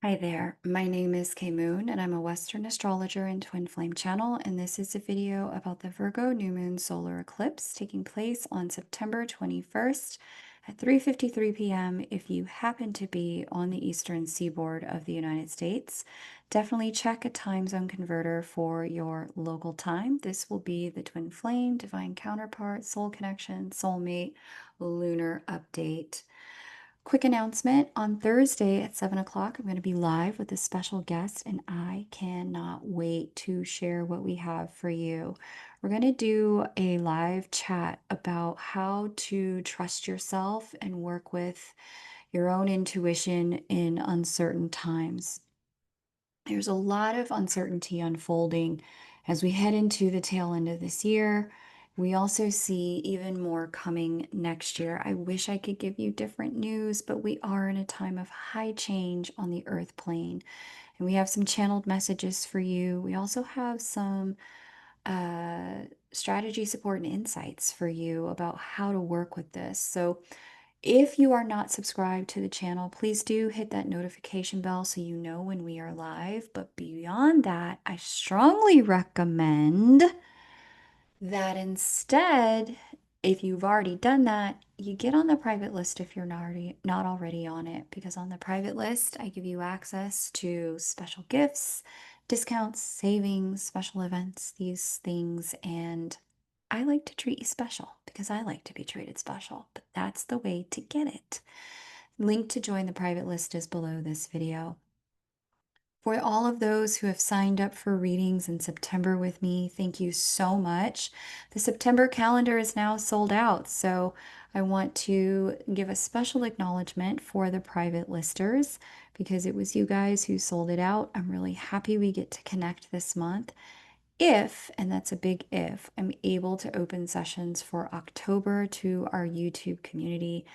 Hi there, my name is Kay Moon and I'm a Western astrologer and Twin Flame channel, and this is a video about the Virgo new moon solar eclipse taking place on September 21st at 3:53 p.m. If you happen to be on the eastern seaboard of the United States, definitely check a time zone converter for your local time. This will be the Twin Flame, Divine Counterpart, Soul Connection, Soulmate, Lunar Update. Quick announcement, on Thursday at 7 o'clock, I'm going to be live with a special guest, and I cannot wait to share what we have for you. We're going to do a live chat about how to trust yourself and work with your own intuition in uncertain times. There's a lot of uncertainty unfolding as we head into the tail end of this year. We also see even more coming next year. I wish I could give you different news, but we are in a time of high change on the earth plane. And we have some channeled messages for you. We also have some strategy support and insights for you about how to work with this. So if you are not subscribed to the channel, please do hit that notification bell so you know when we are live. But beyond that, I strongly recommend that instead, if you've already done that, you get on the private list if you're not already on it, because on the private list, I give you access to special gifts, discounts, savings, special events, these things, and I like to treat you special because I like to be treated special, but that's the way to get it. Link to join the private list is below this video. For all of those who have signed up for readings in September with me, thank you so much. The September calendar is now sold out, so I want to give a special acknowledgement for the private listers because it was you guys who sold it out. I'm really happy we get to connect this month. If, and that's a big if, I'm able to open sessions for October to our YouTube community,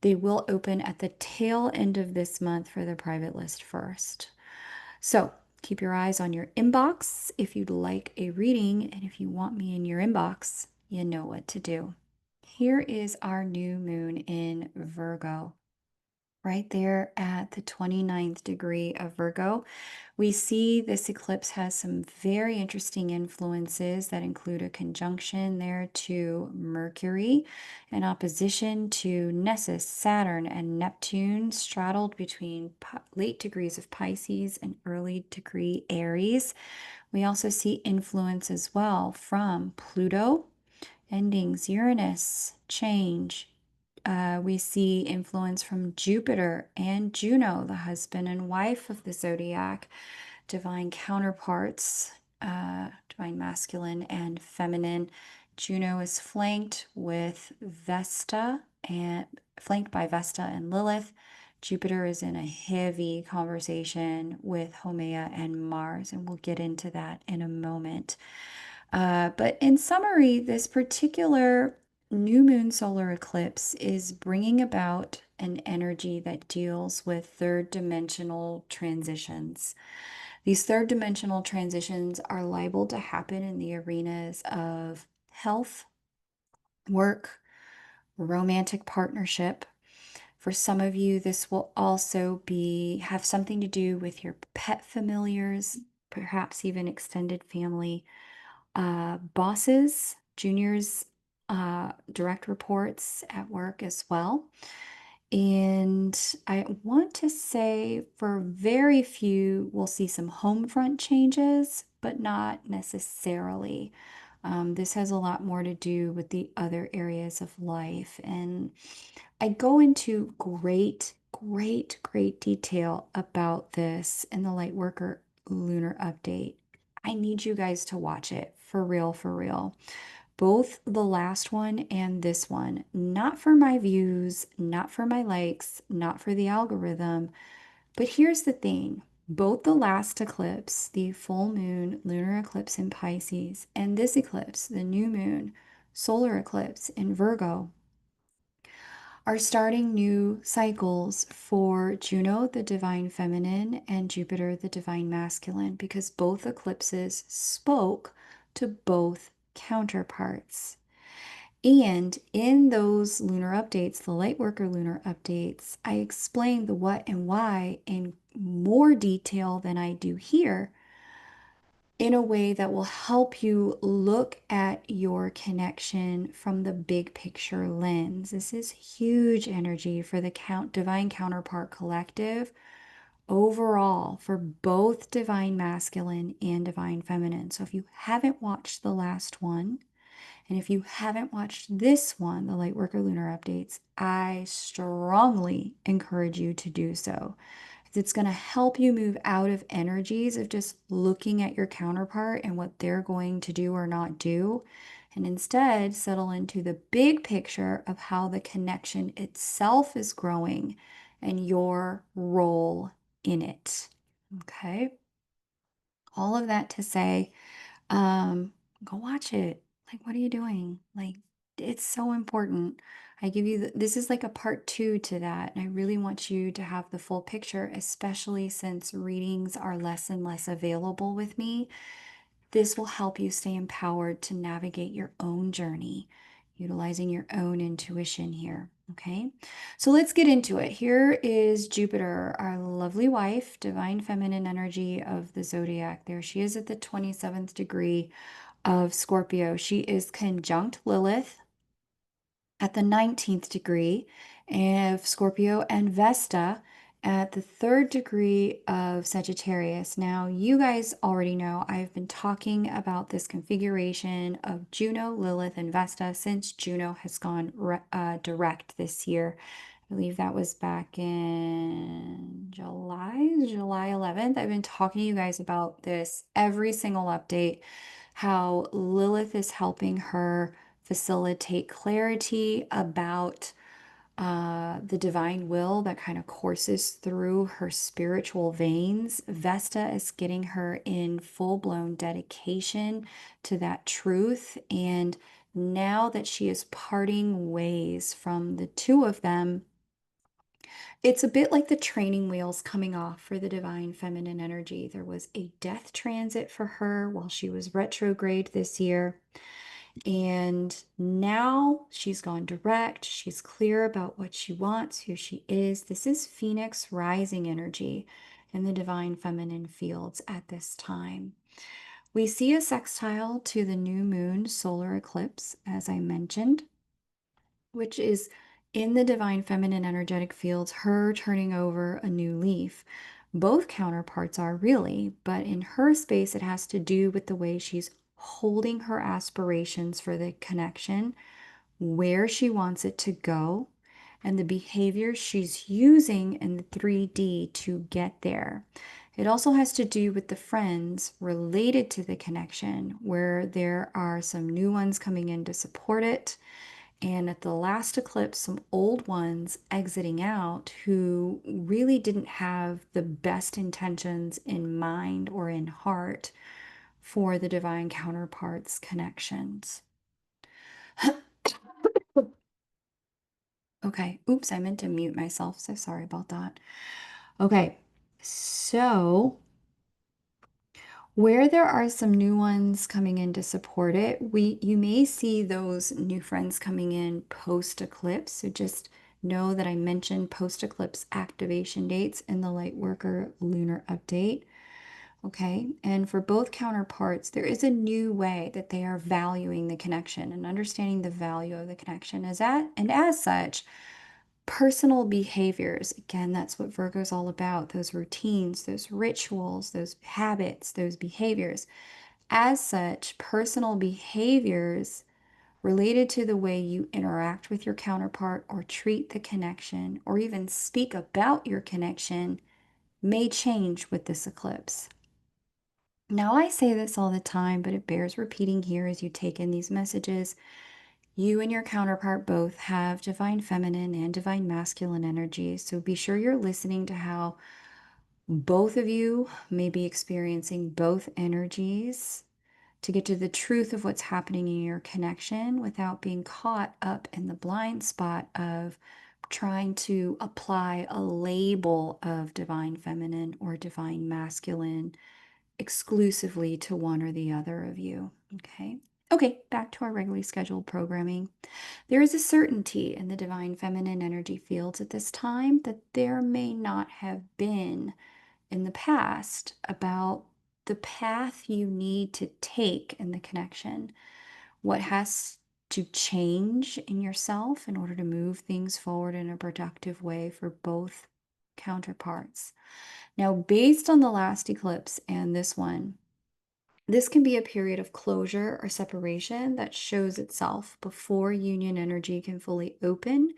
they will open at the tail end of this month for the private list first. So keep your eyes on your inbox if you'd like a reading, and if you want me in your inbox, you know what to do. Here is our new moon in Virgo. Right there at the 29th degree of Virgo, we see this eclipse has some very interesting influences that include a conjunction there to Mercury, an opposition to Nessus, Saturn, and Neptune, straddled between late degrees of Pisces and early degree Aries. We also see influence as well from Pluto, endings, Uranus, change. We see influence from Jupiter and Juno, the husband and wife of the zodiac, divine counterparts, divine masculine and feminine. Juno is flanked with Vesta and flanked by Vesta and Lilith. Jupiter is in a heavy conversation with Haumea and Mars, and we'll get into that in a moment. But in summary, this particular new moon solar eclipse is bringing about an energy that deals with third dimensional transitions. These third dimensional transitions are liable to happen in the arenas of health, work, romantic partnership. For some of you, this will also have something to do with your pet familiars, perhaps even extended family, bosses, juniors, direct reports at work as well. And I want to say for very few, we'll see some home front changes, but not necessarily. This has a lot more to do with the other areas of life. And I go into great detail about this in the Lightworker Lunar Update. I need you guys to watch it for real, for real. Both the last one and this one, not for my views, not for my likes, not for the algorithm. But here's the thing, both the last eclipse, the full moon lunar eclipse in Pisces, and this eclipse, the new moon solar eclipse in Virgo, are starting new cycles for Juno, the divine feminine, and Jupiter, the divine masculine, because both eclipses spoke to both counterparts. And in those lunar updates, the Lightworker lunar updates, I explained the what and why in more detail than I do here in a way that will help you look at your connection from the big picture lens. This is huge energy for the Divine Counterpart Collective overall for both Divine Masculine and Divine Feminine. So if you haven't watched the last one, and if you haven't watched this one, the Lightworker Lunar Updates, I strongly encourage you to do so. It's going to help you move out of energies of just looking at your counterpart and what they're going to do or not do, and instead settle into the big picture of how the connection itself is growing and your role in it. Okay. All of that to say, um, go watch it. Like, what are you doing? Like, it's so important. I give you this is like a part two to that. And I really want you to have the full picture, especially since readings are less and less available with me. This will help you stay empowered to navigate your own journey, utilizing your own intuition here. Okay, so let's get into it. Here is Jupiter, our lovely wife, divine feminine energy of the zodiac. There she is at the 27th degree of Scorpio. She is conjunct Lilith at the 19th degree of Scorpio and Vesta at the 3rd degree of Sagittarius. Now, you guys already know I've been talking about this configuration of Juno, Lilith, and Vesta since Juno has gone direct this year. I believe that was back in July 11th. I've been talking to you guys about this every single update, how Lilith is helping her facilitate clarity about the divine will that kind of courses through her spiritual veins. Vesta is getting her in full-blown dedication to that truth. And now that she is parting ways from the two of them, it's a bit like the training wheels coming off for the divine feminine energy. There was a death transit for her while she was retrograde this year. And now she's gone direct. She's clear about what she wants, who she is. This is Phoenix rising energy in the divine feminine fields at this time. We see a sextile to the new moon solar eclipse, as I mentioned, which is in the divine feminine energetic fields, her turning over a new leaf. Both counterparts are really, but in her space, it has to do with the way she's holding her aspirations for the connection, where she wants it to go, and the behavior she's using in the 3D to get there. It also has to do with the friends related to the connection, where there are some new ones coming in to support it. And at the last eclipse, some old ones exiting out who really didn't have the best intentions in mind or in heart for the divine counterparts connections. Okay, oops, I meant to mute myself, so sorry about that. Okay, so where there are some new ones coming in to support it, you may see those new friends coming in post-eclipse. So just know that I mentioned post-eclipse activation dates in the Lightworker Lunar Update. Okay, and for both counterparts, there is a new way that they are valuing the connection and understanding the value of the connection and as such, personal behaviors. Again, that's what Virgo's all about, those routines, those rituals, those habits, those behaviors. As such, personal behaviors related to the way you interact with your counterpart or treat the connection or even speak about your connection may change with this eclipse. Now, I say this all the time, but it bears repeating here as you take in these messages. You and your counterpart both have divine feminine and divine masculine energy, so be sure you're listening to how both of you may be experiencing both energies to get to the truth of what's happening in your connection without being caught up in the blind spot of trying to apply a label of divine feminine or divine masculine exclusively to one or the other of you. Okay. Okay, back to our regularly scheduled programming. There is a certainty in the divine feminine energy fields at this time that there may not have been in the past about the path you need to take in the connection, what has to change in yourself in order to move things forward in a productive way for both counterparts. Now, based on the last eclipse and this one, this can be a period of closure or separation that shows itself before union energy can fully open,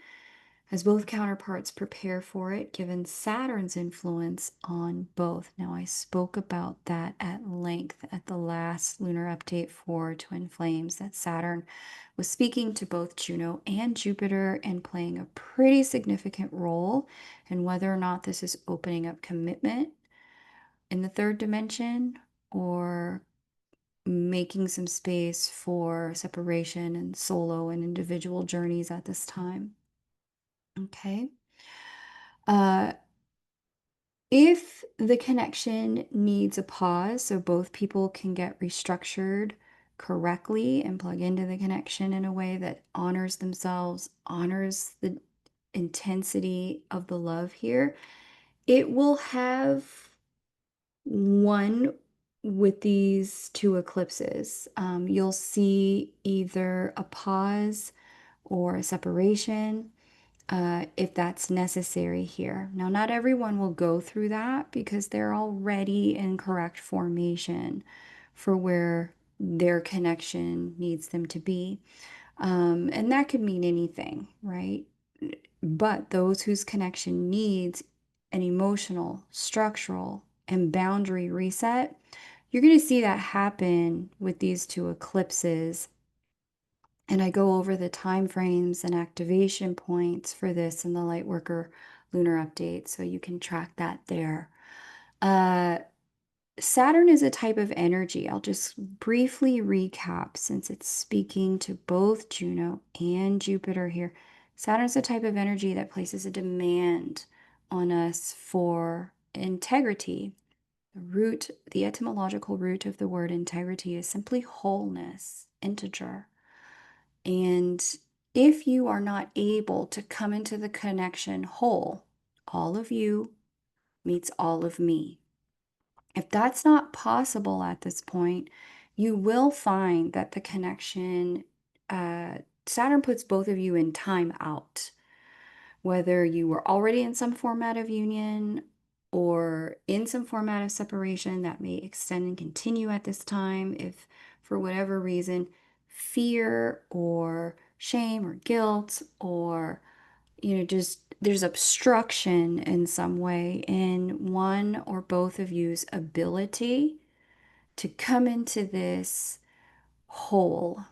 as both counterparts prepare for it, given Saturn's influence on both. Now, I spoke about that at length at the last lunar update for Twin Flames, that Saturn was speaking to both Juno and Jupiter and playing a pretty significant role in whether or not this is opening up commitment in the third dimension or making some space for separation and solo and individual journeys at this time. Okay. Uh, if the connection needs a pause so both people can get restructured correctly and plug into the connection in a way that honors themselves, honors the intensity of the love here, it will have one with these two eclipses. You'll see either a pause or a separation if that's necessary here. Now, not everyone will go through that because they're already in correct formation for where their connection needs them to be. And that could mean anything, right? But those whose connection needs an emotional, structural, and boundary reset, you're going to see that happen with these two eclipses. And I go over the time frames and activation points for this in the Lightworker lunar update, so you can track that there. Uh, Saturn is a type of energy. I'll just briefly recap since it's speaking to both Juno and Jupiter here. Saturn's a type of energy that places a demand on us for integrity. The etymological root of the word integrity is simply wholeness, integer. And if you are not able to come into the connection whole, all of you meets all of me. If that's not possible at this point, you will find that the connection, Saturn puts both of you in time out, whether you were already in some format of union or in some format of separation that may extend and continue at this time. If for whatever reason, fear or shame or guilt or just there's obstruction in some way in one or both of you's ability to come into this whole.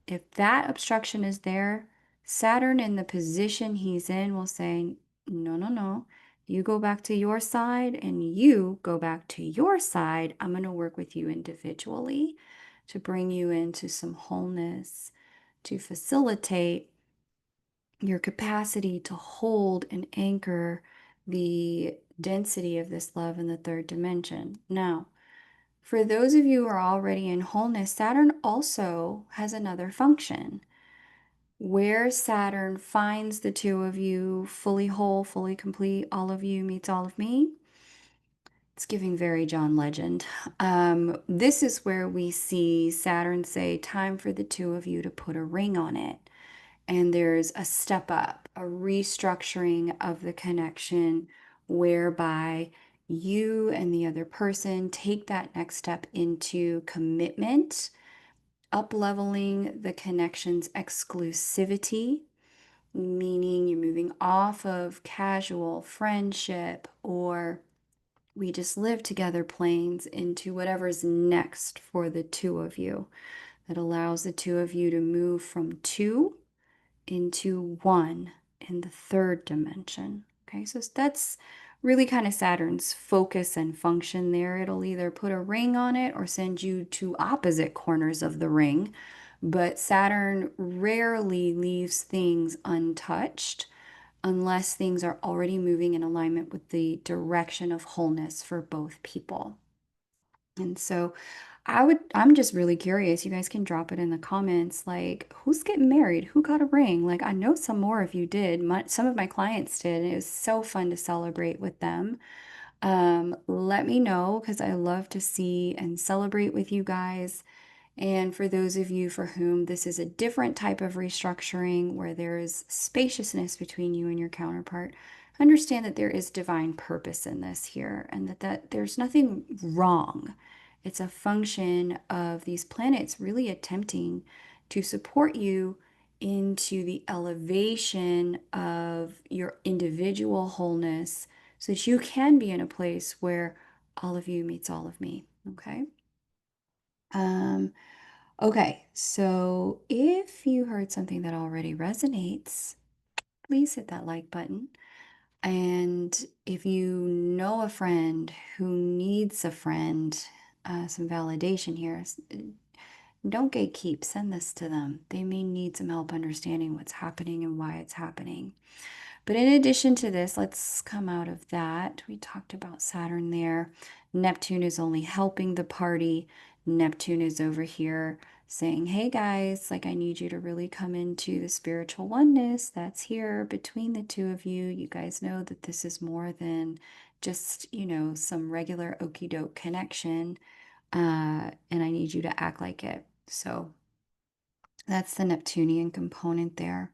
If that obstruction is there, Saturn in the position he's in will say, no, no, no. You go back to your side and you go back to your side. I'm going to work with you individually to bring you into some wholeness, to facilitate your capacity to hold and anchor the density of this love in the third dimension. Now, for those of you who are already in wholeness, Saturn also has another function. Where Saturn finds the two of you fully whole, fully complete, all of you meets all of me, it's giving very John Legend. This is where we see Saturn say, time for the two of you to put a ring on it. And there's a step up, a restructuring of the connection whereby you and the other person take that next step into commitment, up leveling the connection's exclusivity, meaning you're moving off of casual friendship or we just live together planes into whatever's next for the two of you that allows the two of you to move from two into one in the third dimension. Okay, so that's really kind of Saturn's focus and function there. It'll either put a ring on it or send you to opposite corners of the ring. But Saturn rarely leaves things untouched unless things are already moving in alignment with the direction of wholeness for both people. And so I'm just really curious. You guys can drop it in the comments. Like, who's getting married? Who got a ring? Like, I know some more of you did. Some of my clients did, and it was so fun to celebrate with them. Let me know because I love to see and celebrate with you guys. And for those of you for whom this is a different type of restructuring where there is spaciousness between you and your counterpart, understand that there is divine purpose in this here and that there's nothing wrong. It's a function of these planets really attempting to support you into the elevation of your individual wholeness so that you can be in a place where all of you meets all of me. Okay. Um, Okay, so if you heard something that already resonates, please hit that like button. And if you know a friend who needs a friend, some validation here, don't gatekeep, send this to them. They may need some help understanding what's happening and why it's happening. But in addition to this, let's come out of that. We talked about Saturn there. Neptune is only helping the party. Neptune is over here saying, hey guys, like I need you to really come into the spiritual oneness that's here between the two of you. You guys know that this is more than just, some regular okey doke connection. And I need you to act like it. So that's the Neptunian component there.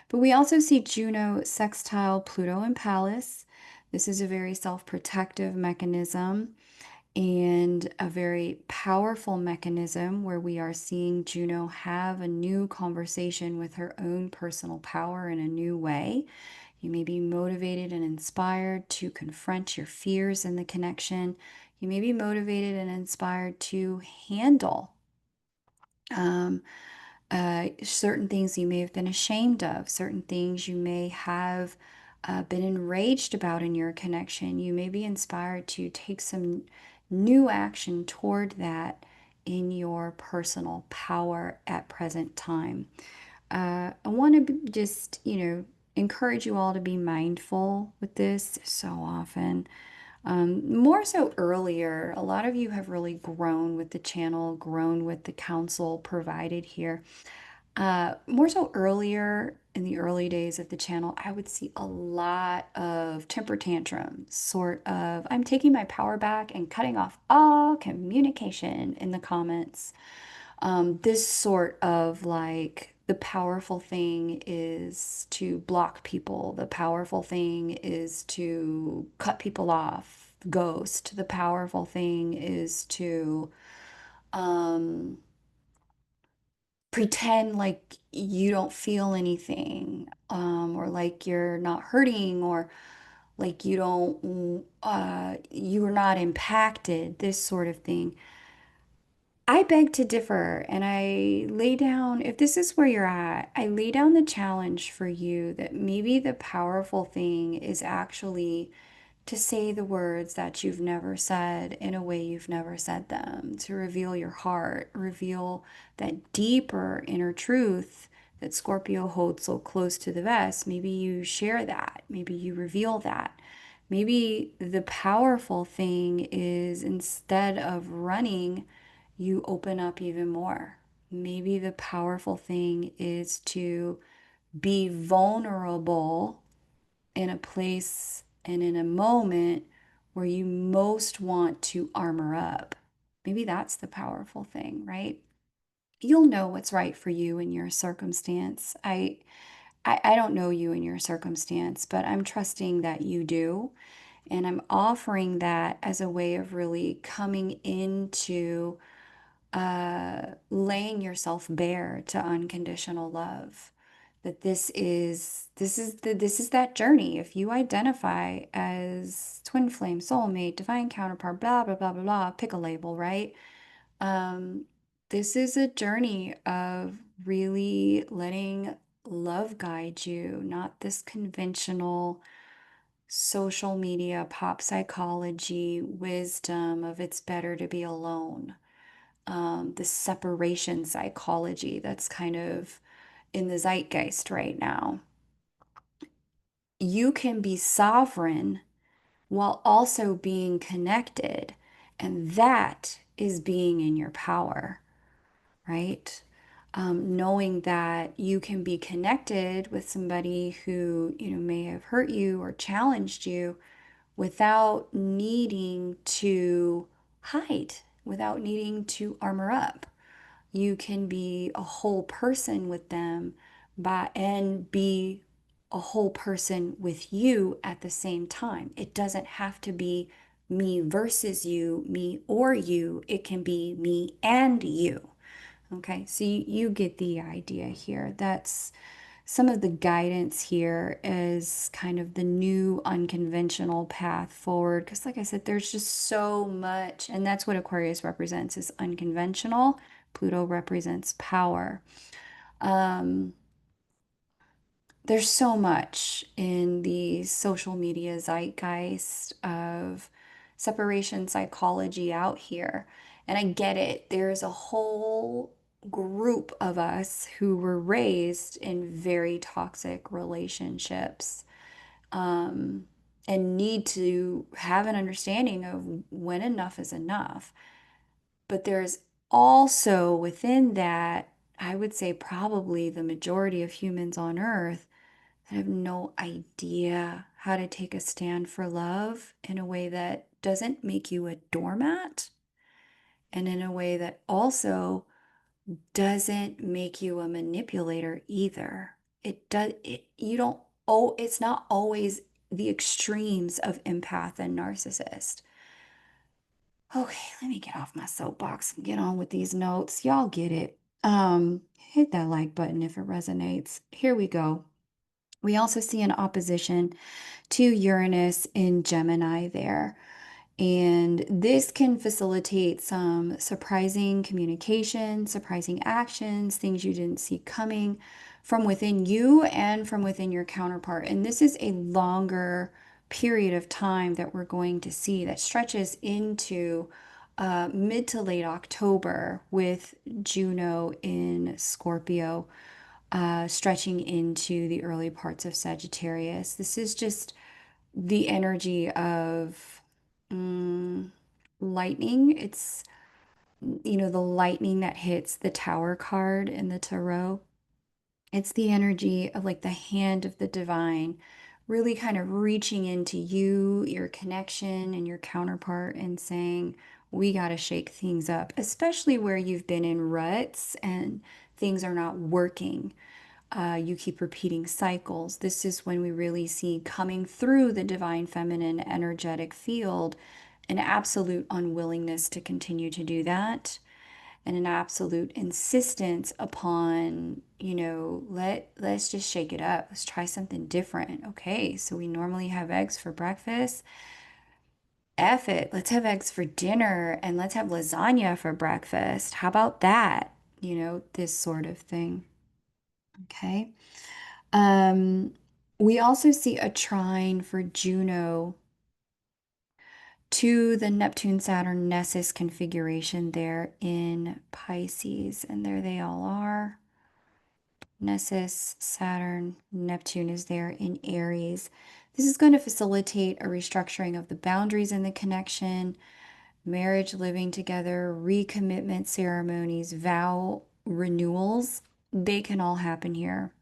But we also see Juno sextile Pluto and Pallas. This is a very self-protective mechanism and a very powerful mechanism where we are seeing Juno have a new conversation with her own personal power in a new way. You may be motivated and inspired to confront your fears in the connection. You may be motivated and inspired to handle um, certain things you may have been ashamed of, certain things you may have been enraged about in your connection. You may be inspired to take some new action toward that in your personal power at present time. I want to just, encourage you all to be mindful with this so often. More so earlier, a lot of you have really grown with the channel, grown with the counsel provided here. More so earlier in the early days of the channel, I would see a lot of temper tantrums, sort of, I'm taking my power back and cutting off all communication in the comments. This sort of like the powerful thing is to block people, the powerful thing is to cut people off, ghost, the powerful thing is to um, pretend like you don't feel anything, or like you're not hurting, or like you're not impacted, this sort of thing. I beg to differ, and I lay down, if this is where you're at, I lay down the challenge for you that maybe the powerful thing is actually to say the words that you've never said in a way you've never said them, to reveal your heart, reveal that deeper inner truth that Scorpio holds so close to the vest. Maybe you share that, maybe you reveal that. Maybe the powerful thing is instead of running, you open up even more. Maybe the powerful thing is to be vulnerable in a place and in a moment where you most want to armor up. Maybe that's the powerful thing, right? You'll know what's right for you in your circumstance. I don't know you in your circumstance, but I'm trusting that you do. And I'm offering that as a way of really coming into laying yourself bare to unconditional love. That this is that journey. If you identify as twin flame, soulmate, divine counterpart, blah blah blah blah blah, pick a label, right? Um, this is a journey of really letting love guide you, not this conventional social media, pop psychology, wisdom of it's better to be alone. The separation psychology that's kind of in the zeitgeist right now. You can be sovereign while also being connected, and that is being in your power, right? Knowing that you can be connected with somebody who, may have hurt you or challenged you without needing to hide, without needing to armor up. You can be a whole person with them and be a whole person with you at the same time. It doesn't have to be me versus you, me or you. It can be me and you. Okay, so you get the idea here. That's some of the guidance here is kind of the new unconventional path forward. Because, like I said, there's just so much, and that's what Aquarius represents is unconventional. Pluto represents power. Um, there's so much in the social media zeitgeist of separation psychology out here. And I get it. There's a whole group of us who were raised in very toxic relationships, um, and need to have an understanding of when enough is enough. But there's also within that, I would say probably the majority of humans on Earth that have no idea how to take a stand for love in a way that doesn't make you a doormat and in a way that also doesn't make you a manipulator either. You don't, oh, it's not always the extremes of empath and narcissist. Okay, let me get off my soapbox and get on with these notes. Y'all get it. Hit that like button if it resonates. Here we go. We also see an opposition to Uranus in Gemini there. And this can facilitate some surprising communication, surprising actions, things you didn't see coming from within you and from within your counterpart. And this is a longer period of time that we're going to see that stretches into mid to late October with Juno in Scorpio, stretching into the early parts of Sagittarius. This is just the energy of mm, lightning. It's, the lightning that hits the Tower card in the tarot. It's the energy of like the hand of the divine really kind of reaching into you, your connection, and your counterpart and saying, we got to shake things up, especially where you've been in ruts and things are not working. You keep repeating cycles. This is when we really see coming through the divine feminine energetic field an absolute unwillingness to continue to do that and an absolute insistence upon, let's just shake it up. Let's try something different. Okay, so we normally have eggs for breakfast. F it. Let's have eggs for dinner and let's have lasagna for breakfast. How about that? This sort of thing. Okay. Um, we also see a trine for Juno to the Neptune Saturn Nessus configuration there in Pisces. And there they all are. Nessus, Saturn, Neptune is there in Aries. This is going to facilitate a restructuring of the boundaries in the connection, marriage, living together, recommitment ceremonies, vow renewals. They can all happen here.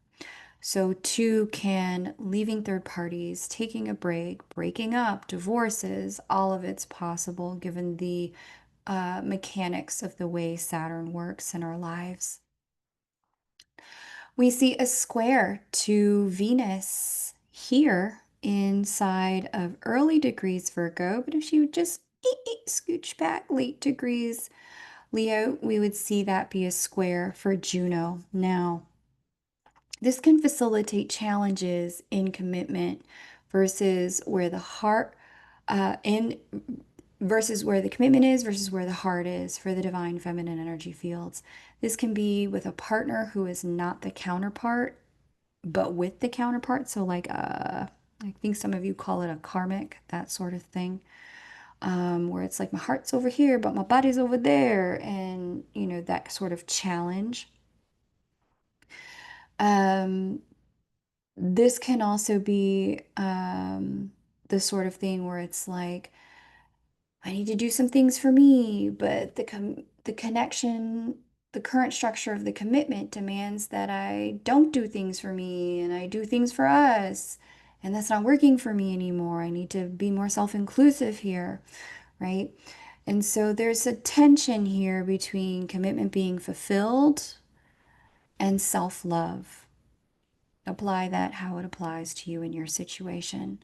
So, two can leaving third parties, taking a break, breaking up, divorces, all of it's possible given the mechanics of the way Saturn works in our lives. We see a square to Venus here inside of early degrees Virgo, but if you just scooch back late degrees Leo, we would see that be a square for Juno. Now, this can facilitate challenges in commitment versus where the heart in versus where the commitment is versus where the heart is for the divine feminine energy fields. This can be with a partner who is not the counterpart, but with the counterpart. So like I think some of you call it a karmic, that sort of thing. Where it's like my heart's over here, but my body's over there, and that sort of challenge. Um, This can also be the sort of thing where it's like, I need to do some things for me, but the connection, the current structure of the commitment demands that I don't do things for me and I do things for us. and that's not working for me anymore. I need to be more self-inclusive here, right? And so there's a tension here between commitment being fulfilled and self-love. Apply that how it applies to you in your situation.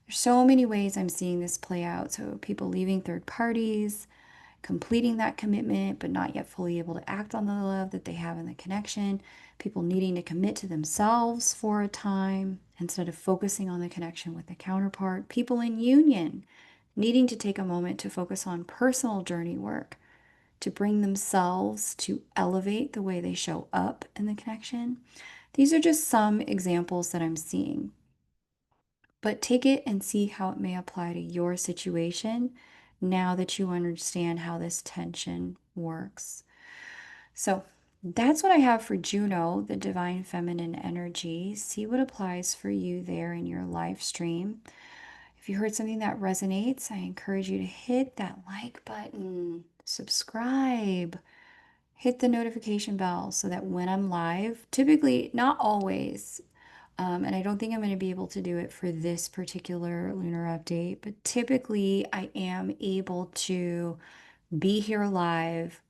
There's so many ways I'm seeing this play out. So people leaving third parties, completing that commitment, but not yet fully able to act on the love that they have in the connection. People needing to commit to themselves for a time instead of focusing on the connection with the counterpart. People in union needing to take a moment to focus on personal journey work, to bring themselves to elevate the way they show up in the connection. These are just some examples that I'm seeing, but take it and see how it may apply to your situation now that you understand how this tension works. So that's what I have for Juno, the divine feminine energy. See what applies for you there in your live stream. If you heard something that resonates, I encourage you to hit that like button, subscribe, hit the notification bell so that when I'm live, typically, not always, and I don't think I'm going to be able to do it for this particular lunar update, but typically I am able to be here live,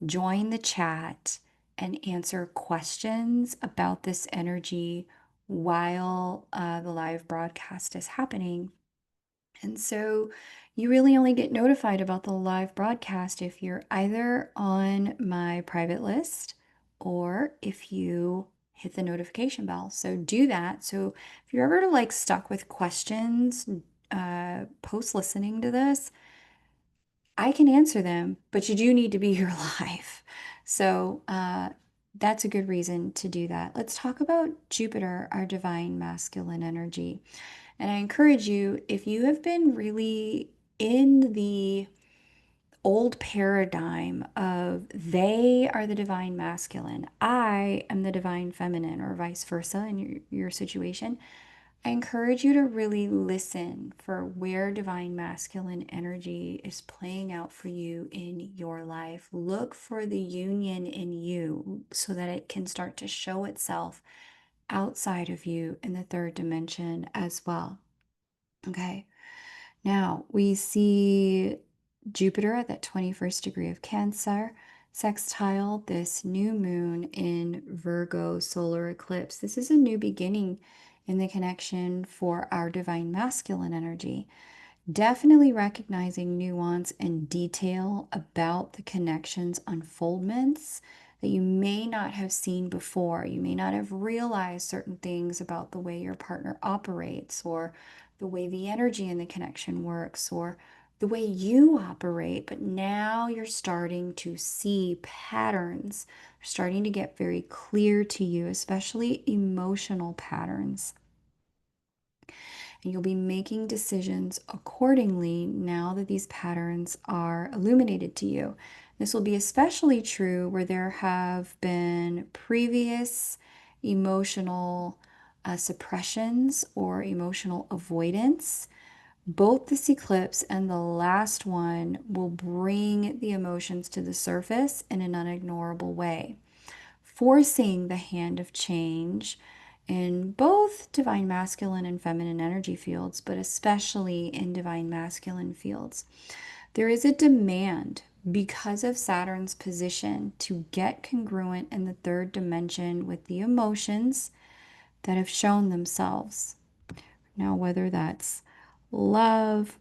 join the chat, and answer questions about this energy while the live broadcast is happening. And so you really only get notified about the live broadcast if you're either on my private list or if you hit the notification bell. So do that. So if you're ever like stuck with questions post listening to this, I can answer them, but you do need to be here live. So that's a good reason to do that. Let's talk about Jupiter, our divine masculine energy. And I encourage you, if you have been really in the old paradigm of they are the divine masculine, I am the divine feminine, or vice versa in your situation, I encourage you to really listen for where divine masculine energy is playing out for you in your life. Look for the union in you so that it can start to show itself outside of you in the third dimension as well. Okay. Now we see Jupiter at that 21st degree of Cancer sextile this new moon in Virgo solar eclipse. This is a new beginning in the connection for our divine masculine energy. Definitely recognizing nuance and detail about the connections unfoldments that you may not have seen before. You may not have realized certain things about the way your partner operates, or the way the energy in the connection works, or the way you operate. But now you're starting to see patterns. They're starting to get very clear to you, especially emotional patterns. And you'll be making decisions accordingly now that these patterns are illuminated to you. This will be especially true where there have been previous emotional suppressions or emotional avoidance. Both this eclipse and the last one will bring the emotions to the surface in an unignorable way, forcing the hand of change in both divine masculine and feminine energy fields, but especially in divine masculine fields. There is a demand because of Saturn's position to get congruent in the third dimension with the emotions that have shown themselves. Now, whether that's love,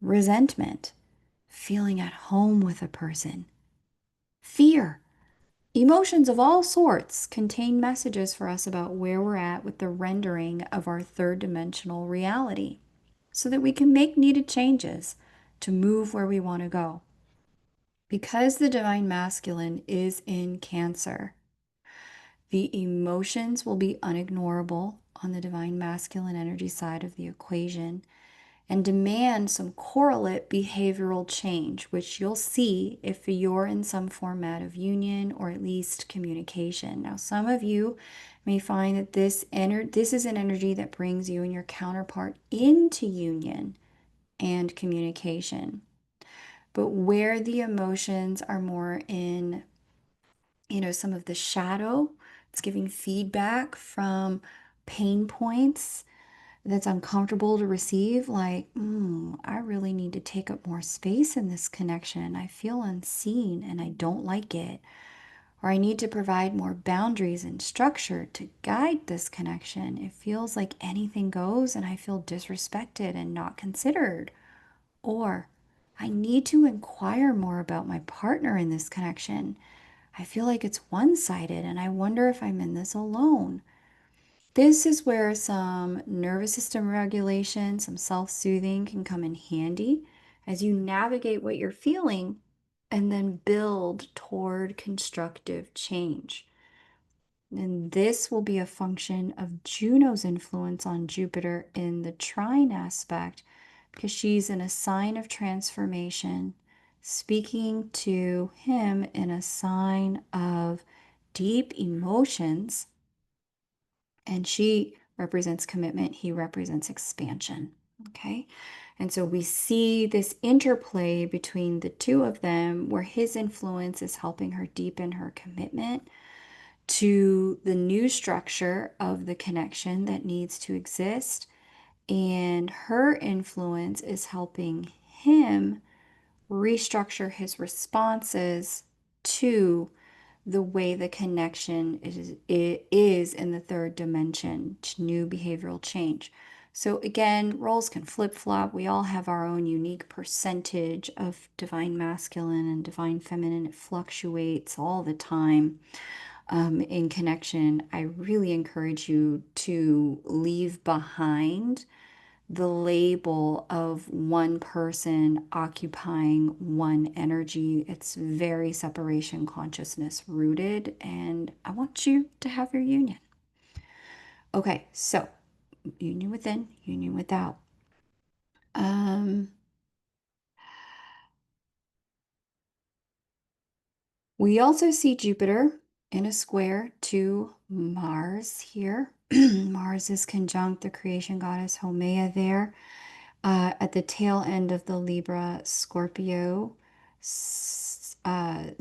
resentment, feeling at home with a person, fear, emotions of all sorts contain messages for us about where we're at with the rendering of our third dimensional reality so that we can make needed changes to move where we want to go. Because the divine masculine is in Cancer, the emotions will be unignorable on the divine masculine energy side of the equation and demand some correlate behavioral change, which you'll see if you're in some format of union or at least communication. Now, some of you may find that this is an energy that brings you and your counterpart into union and communication. But where the emotions are more in, some of the shadow, it's giving feedback from pain points. that's uncomfortable to receive, like, I really need to take up more space in this connection. I feel unseen and I don't like it. Or I need to provide more boundaries and structure to guide this connection. It feels like anything goes and I feel disrespected and not considered. Or I need to inquire more about my partner in this connection. I feel like it's one sided and I wonder if I'm in this alone. This is where some nervous system regulation, some self soothing can come in handy as you navigate what you're feeling and then build toward constructive change. And this will be a function of Juno's influence on Jupiter in the trine aspect because she's in a sign of transformation, speaking to him in a sign of deep emotions. And she represents commitment, he represents expansion. Okay. And so we see this interplay between the two of them where his influence is helping her deepen her commitment to the new structure of the connection that needs to exist. And her influence is helping him restructure his responses to the way the connection is in the third dimension, new behavioral change. So again, roles can flip-flop. We all have our own unique percentage of divine masculine and divine feminine. It fluctuates all the time in connection. I really encourage you to leave behind the label of one person occupying one energy. It's very separation consciousness rooted, and I want you to have your union. Okay, so union within, union without. Um, we also see Jupiter in a square to Mars here. Mars is conjunct the creation goddess Haumea there. At the tail end of the Libra Scorpio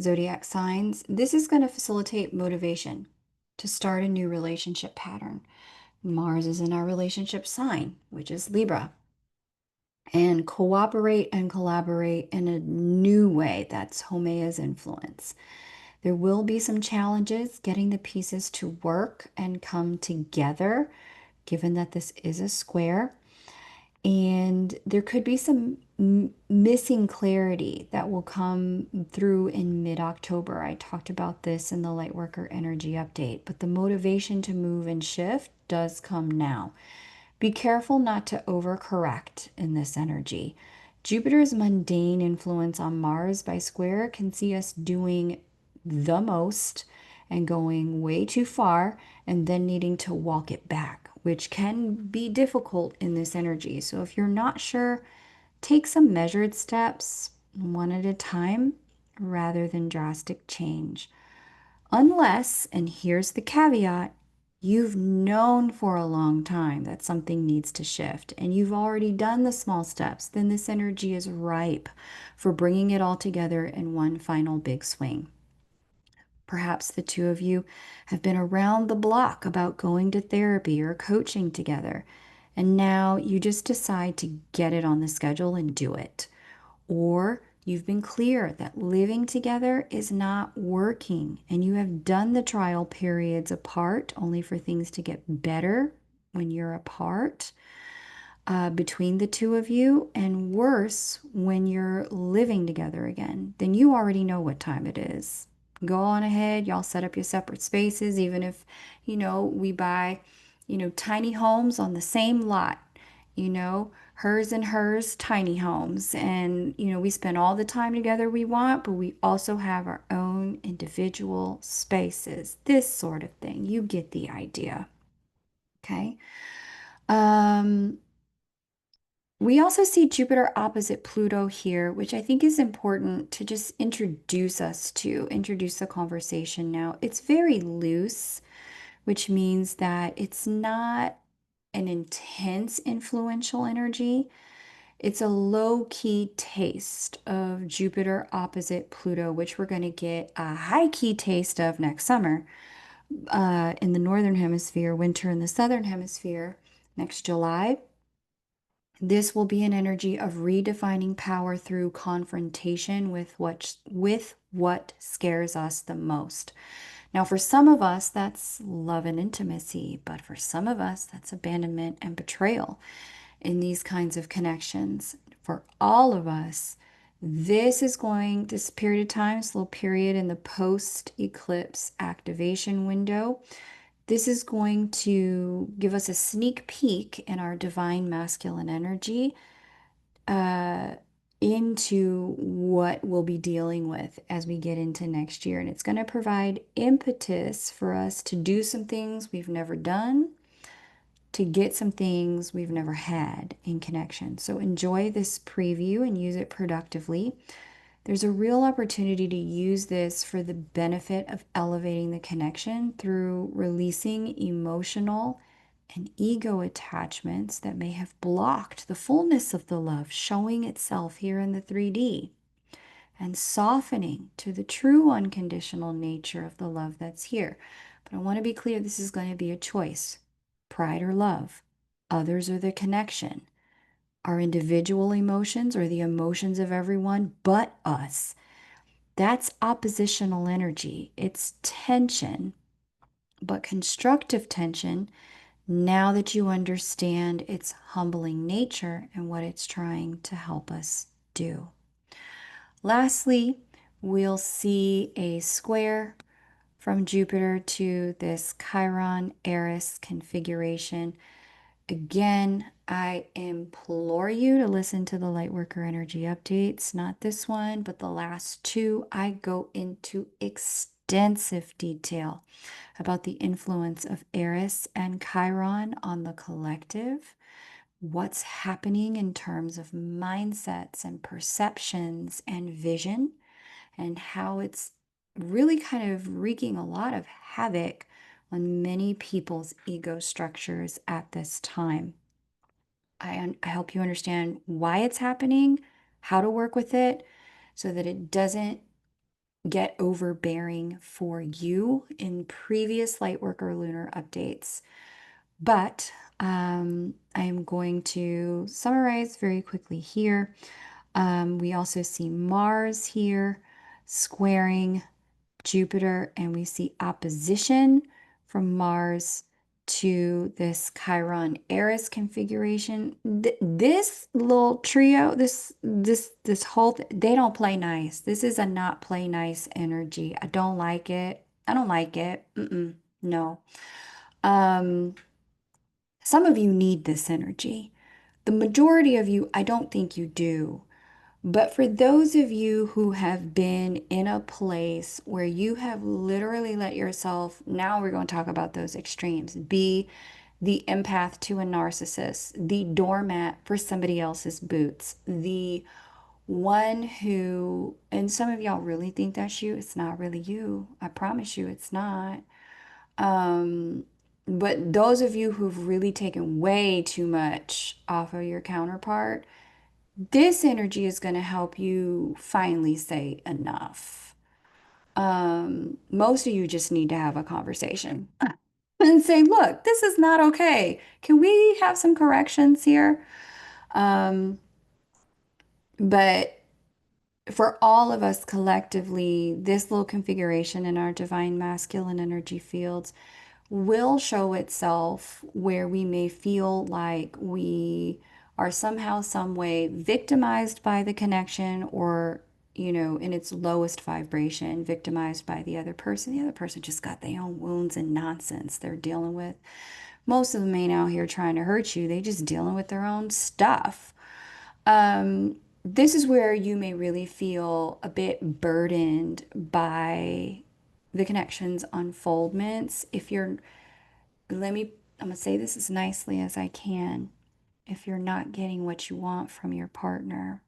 zodiac signs. This is going to facilitate motivation to start a new relationship pattern. Mars is in our relationship sign, which is Libra, and cooperate and collaborate in a new way. That's Homea's influence. There will be some challenges getting the pieces to work and come together, given that this is a square. And there could be some missing clarity that will come through in mid-October. I talked about this in the Lightworker Energy Update, but the motivation to move and shift does come now. Be careful not to overcorrect in this energy. Jupiter's mundane influence on Mars by square can see us doing the most and going way too far and then needing to walk it back, which can be difficult in this energy. So if you're not sure, take some measured steps one at a time rather than drastic change. Unless, and here's the caveat, you've known for a long time that something needs to shift and you've already done the small steps, then this energy is ripe for bringing it all together in one final big swing. Perhaps the two of you have been around the block about going to therapy or coaching together, and now you just decide to get it on the schedule and do it. Or you've been clear that living together is not working and you have done the trial periods apart only for things to get better when you're apart between the two of you, and worse when you're living together again. Then you already know what time it is. Go on ahead, y'all set up your separate spaces, even if, we buy, tiny homes on the same lot, hers and hers tiny homes. And, we spend all the time together we want, but we also have our own individual spaces, this sort of thing. You get the idea. Okay. Um, we also see Jupiter opposite Pluto here, which I think is important to just introduce the conversation now. It's very loose, which means that it's not an intense influential energy. It's a low-key taste of Jupiter opposite Pluto, which we're going to get a high-key taste of next summer in the northern hemisphere, winter in the southern hemisphere. Next July, this will be an energy of redefining power through confrontation with what scares us the most. Now, for some of us, that's love and intimacy, but for some of us, that's abandonment and betrayal in these kinds of connections. For all of us, this period of time, this little period in the post eclipse activation window, this is going to give us a sneak peek in our divine masculine energy uh, into what we'll be dealing with as we get into next year. And it's going to provide impetus for us to do some things we've never done, to get some things we've never had in connection. So enjoy this preview and use it productively. There's a real opportunity to use this for the benefit of elevating the connection through releasing emotional and ego attachments that may have blocked the fullness of the love showing itself here in the 3D and softening to the true unconditional nature of the love that's here. But I want to be clear, this is going to be a choice. Pride or love, others or the connection, our individual emotions or the emotions of everyone but us. That's oppositional energy. It's tension, but constructive tension now that you understand its humbling nature and what it's trying to help us do. Lastly, we'll see a square from Jupiter to this Chiron Eris configuration. Again, I implore you to listen to the Lightworker energy updates, not this one, but the last two. I go into extensive detail about the influence of Eris and Chiron on the collective, what's happening in terms of mindsets and perceptions and vision, and how it's really kind of wreaking a lot of havoc on many people's ego structures at this time. I help you understand why it's happening, how to work with it so that it doesn't get overbearing for you in previous Lightworker lunar updates. But I am going to summarize very quickly here. We also see Mars here squaring Jupiter, and we see opposition from Mars to this Chiron Eris configuration. This little trio, this whole they don't play nice. This is a not play nice energy. I don't like it. I don't like it. No. Um, some of you need this energy. The majority of you, I don't think you do. But for those of you who have been in a place where you have literally let yourself, now we're going to talk about those extremes, be the empath to a narcissist, the doormat for somebody else's boots, the one who, and some of y'all really think that's you. It's not really you. I promise you it's not. Um, but those of you who've really taken way too much off of your counterpart, this energy is going to help you finally say enough. Most of you just need to have a conversation and say, look, this is not okay. Can we have some corrections here? Um, but for all of us collectively, this little configuration in our divine masculine energy fields will show itself where we may feel like we are somehow, some way victimized by the connection or, in its lowest vibration, victimized by the other person. The other person just got their own wounds and nonsense they're dealing with. Most of them ain't out here trying to hurt you. They just dealing with their own stuff. This is where you may really feel a bit burdened by the connection's unfoldments. If you're I'm gonna say this as nicely as I can. If you're not getting what you want from your partner,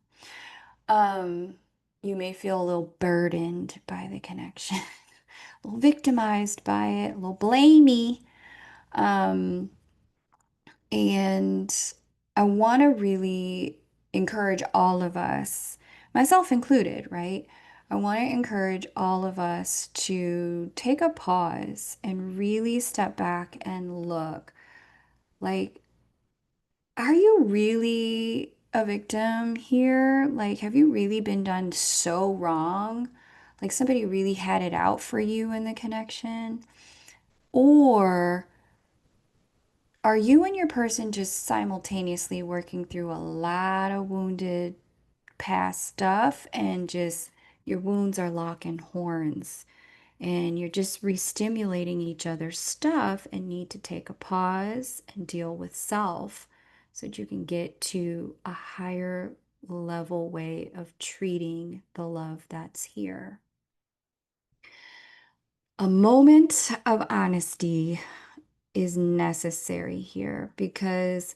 um, you may feel a little burdened by the connection, a little victimized by it, a little blamey. Um, and I want to really encourage all of us, myself included, right? I want to encourage all of us to take a pause and really step back and look. Like, Are you really a victim here? Like, have you really been done so wrong? Like, somebody really had it out for you in the connection? Or are you and your person just simultaneously working through a lot of wounded past stuff and just your wounds are locking horns and you're just re-stimulating each other's stuff and need to take a pause and deal with self so that you can get to a higher level way of treating the love that's here. A moment of honesty is necessary here because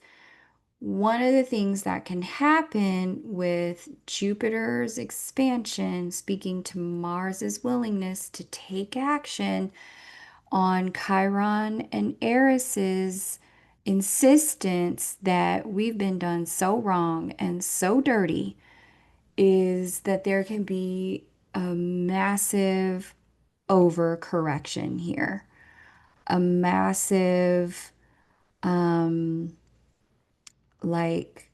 one of the things that can happen with Jupiter's expansion, speaking to Mars's willingness to take action on Chiron and Eris's insistence that we've been done so wrong and so dirty, is that there can be a massive overcorrection here, a massive, um, like,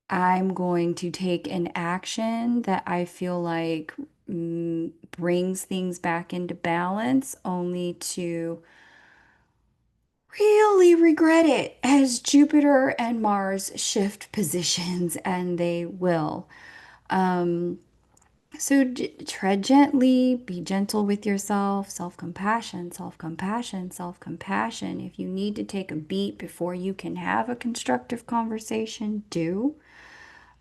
I'm going to take an action that I feel like brings things back into balance, only to really regret it as Jupiter and Mars shift positions, and they will. Um, so tread gently, be gentle with yourself, self-compassion, self-compassion, self-compassion. If you need to take a beat before you can have a constructive conversation, do.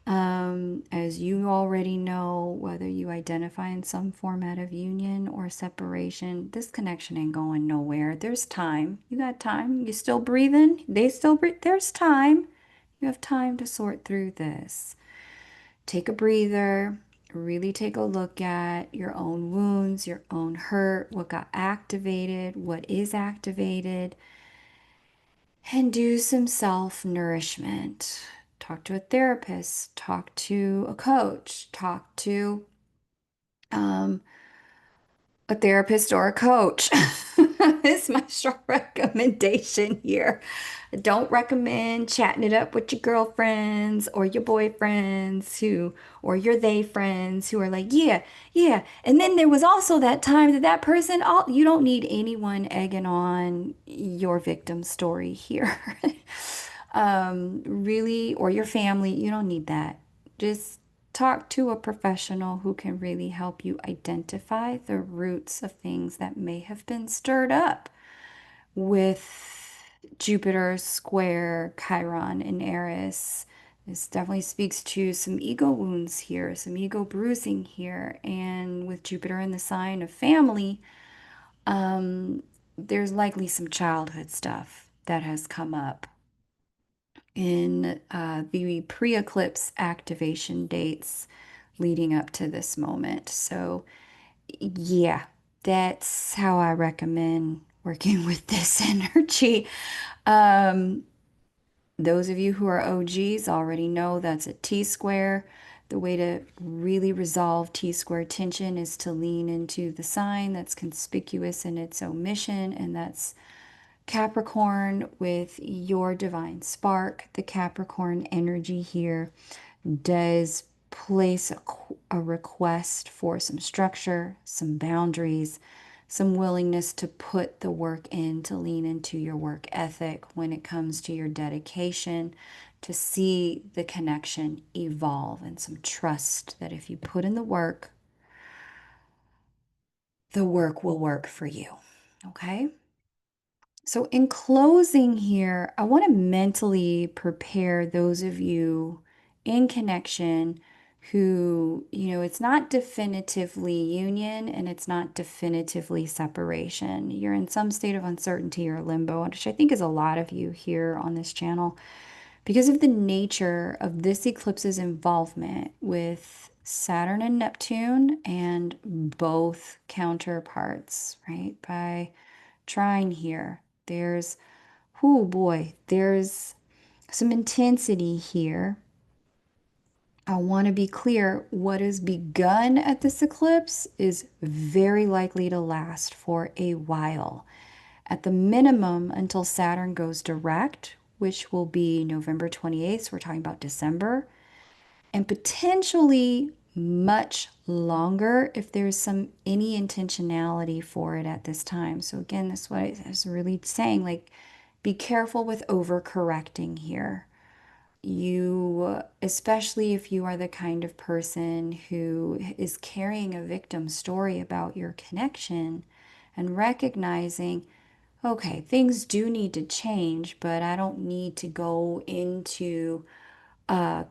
As you already know, whether you identify in some format of union or separation, this connection ain't going nowhere. There's time. You got time. You still breathing? They still breathe. There's time. You have time to sort through this. Take a breather. Really take a look at your own wounds, your own hurt, what got activated, what is activated, and do some self nourishment. Talk to a therapist, talk to a coach, talk to um, a therapist or a coach. It's my strong recommendation here. I don't recommend chatting it up with your girlfriends or your boyfriends or your they friends who are like, yeah, yeah. And then there was also that time that that person, all you don't need anyone egging on your victim story here. Really, or your family, you don't need that. Just talk to a professional who can really help you identify the roots of things that may have been stirred up with Jupiter square Chiron and Eris. This definitely speaks to some ego wounds here, some ego bruising here. And with Jupiter in the sign of family, there's likely some childhood stuff that has come up in the pre-eclipse activation dates leading up to this moment. So, yeah, that's how I recommend working with this energy. Um, those of you who are OGs already know that's a T square. The way to really resolve T square tension is to lean into the sign that's conspicuous in its omission, and that's Capricorn with your divine spark. The Capricorn energy here does place a request for some structure, some boundaries, some willingness to put the work in, to lean into your work ethic when it comes to your dedication, to see the connection evolve, and some trust that if you put in the work will work for you. Okay? So, in closing here, I want to mentally prepare those of you in connection who, it's not definitively union and it's not definitively separation. You're in some state of uncertainty or limbo, which I think is a lot of you here on this channel because of the nature of this eclipse's involvement with Saturn and Neptune and both counterparts, right? By trine here. There's, oh boy, there's some intensity here. I want to be clear, what has begun at this eclipse is very likely to last for a while. at the minimum until Saturn goes direct, which will be November 28th. So we're talking about December, and potentially much longer if there's some any intentionality for it at this time. So again, that's what I was really saying, like be careful with overcorrecting here. You, especially if you are the kind of person who is carrying a victim story about your connection and recognizing, okay, things do need to change, but I don't need to go into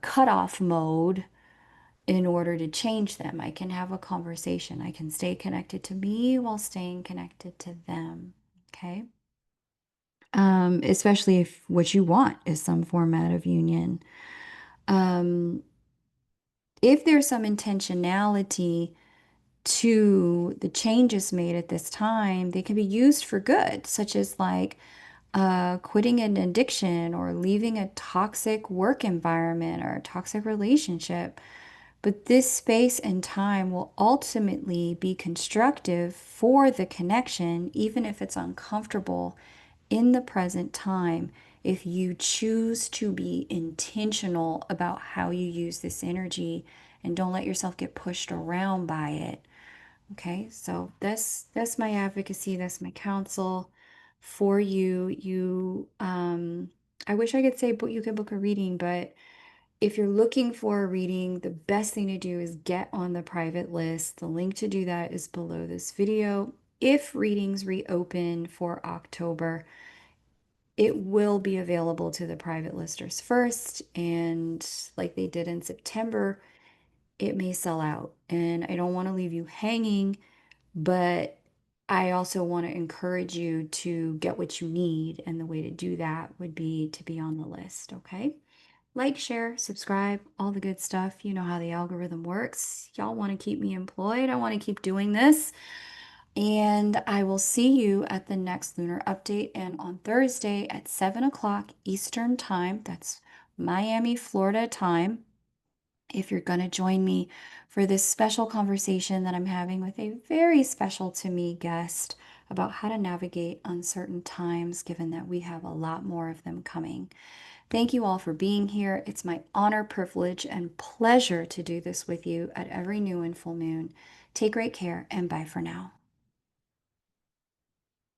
cutoff mode in order to change them. I can have a conversation. I can stay connected to me while staying connected to them. Okay. Especially if what you want is some format of union. Um, if there's some intentionality to the changes made at this time, they can be used for good, such as like quitting an addiction or leaving a toxic work environment or a toxic relationship. But this space and time will ultimately be constructive for the connection, even if it's uncomfortable in the present time, if you choose to be intentional about how you use this energy and don't let yourself get pushed around by it. Okay, so that's my advocacy, that's my counsel for you. I wish I could say you could book a reading, but if you're looking for a reading, the best thing to do is get on the private list. The link to do that is below this video. If readings reopen for October, it will be available to the private listers first, and like they did in September, it may sell out. And I don't want to leave you hanging, but I also want to encourage you to get what you need, and the way to do that would be to be on the list, okay? Like, share, subscribe, all the good stuff. You know how the algorithm works. Y'all want to keep me employed. I want to keep doing this. And I will see you at the next lunar update and on Thursday at 7 o'clock Eastern Time. That's Miami, Florida time. If you're going to join me for this special conversation that I'm having with a very special to me guest about how to navigate uncertain times, given that we have a lot more of them coming. Thank you all for being here. It's my honor, privilege, and pleasure to do this with you at every new and full moon. Take great care and bye for now.